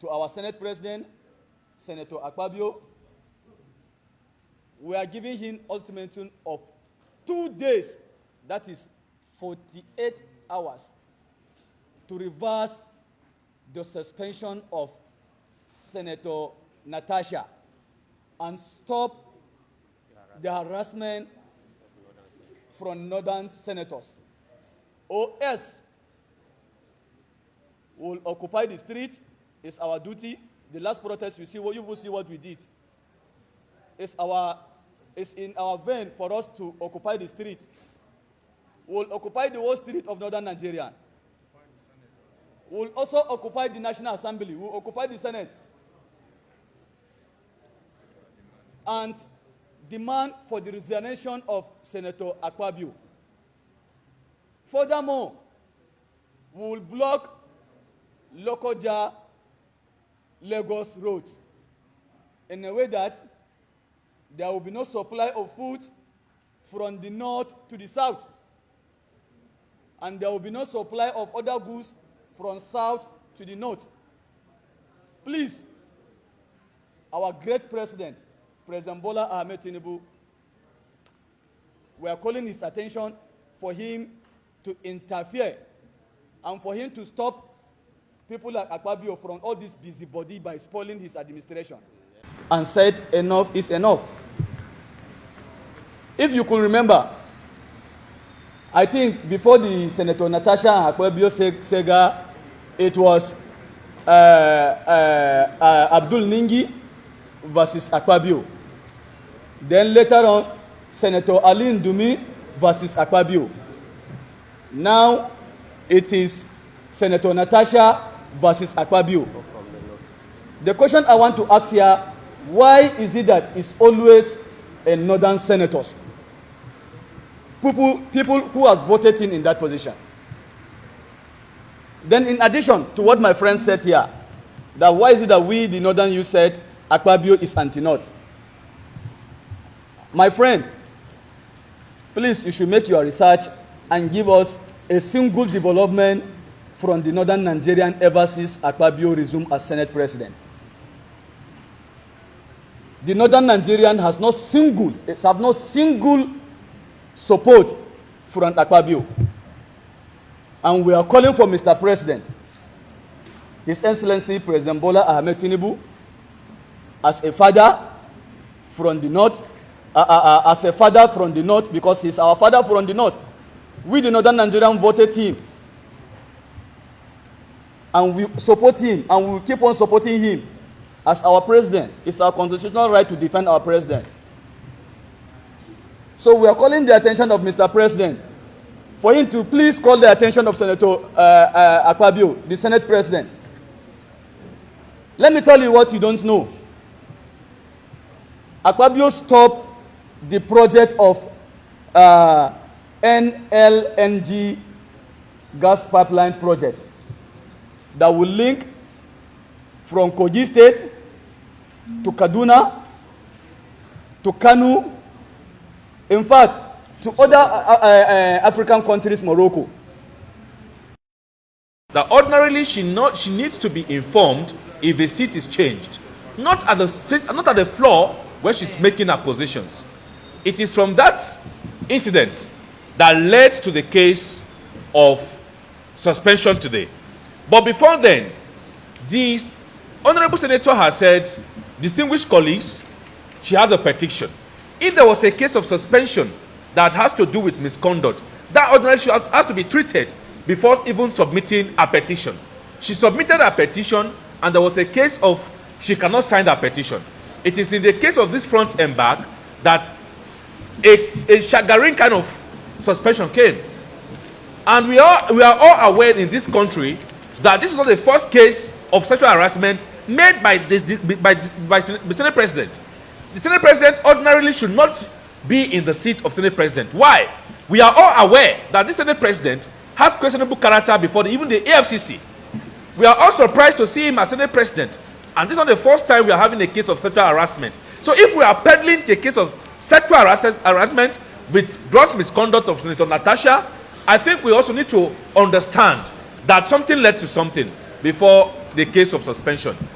to our Senate President, Senator Akpabio. We are giving him ultimatum of 2 days, that is 48 hours, to reverse the suspension of Senator Natasha and stop the harassment from northern senators. Or else, we'll occupy the street. It's our duty. The last protest, you will see what we did. It's in our vein for us to occupy the street. We'll occupy the whole street of northern Nigeria. We'll also occupy the National Assembly. We'll occupy the Senate. And demand for the resignation of Senator Akpabio. Furthermore, we will block Lokoja Lagos roads in a way that there will be no supply of food from the north to the south, and there will be no supply of other goods from south to the north. Please, our great president, President Bola Ahmed Tinubu, we are calling his attention for him to interfere and for him to stop people like Akpabio from all this busybody by spoiling his administration. And said enough is enough. If you could remember, I think before the Senator Natasha and Akpabio Sega, it was Abdul Ningi versus Akpabio. Then later on, Senator Ali Ndumi versus Akpabio. Now it is Senator Natasha versus Akpabio. The question I want to ask here, why is it that it's always a northern senators? People who has voted in that position. Then in addition to what my friend said here, that why is it that we, the northern youth, said Akpabio is anti-north? My friend, please, you should make your research and give us a single development from the northern Nigerian ever since Akpabio resumed as Senate President. The northern Nigerian have no single support from Akpabio. And we are calling for Mr. President, His Excellency President Bola Ahmed Tinubu, as a father from the north, because he's our father from the north. We, the northern Nigerian, voted him. And we support him, and we will keep on supporting him as our president. It's our constitutional right to defend our president. So we are calling the attention of Mr. President for him to please call the attention of Senator Akpabio, the Senate President. Let me tell you what you don't know. Akpabio stopped the project of NLNG gas pipeline project that will link from Kogi State to Kaduna to Kanu, in fact, to other African countries, Morocco. That ordinarily she needs to be informed if the seat is changed, not at the floor where she's making her positions. It is from that incident that led to the case of suspension today. But before then, the Honorable Senator has said, distinguished colleagues, she has a petition. If there was a case of suspension that has to do with misconduct, that ordinarily has to be treated before even submitting a petition. She submitted a petition, and there was a case of she cannot sign her petition. It is in the case of this front and back that a staggering kind of suspension came. And we are all aware in this country that this is not the first case of sexual harassment made by the Senate President. The Senate President ordinarily should not be in the seat of Senate President. Why? We are all aware that this Senate President has questionable character before even the AFCC. We are all surprised to see him as Senate President. And this is not the first time we are having a case of sexual harassment. So if we are peddling a case of sexual harassment with gross misconduct of Senator Natasha, I think we also need to understand that something led to something before the case of suspension.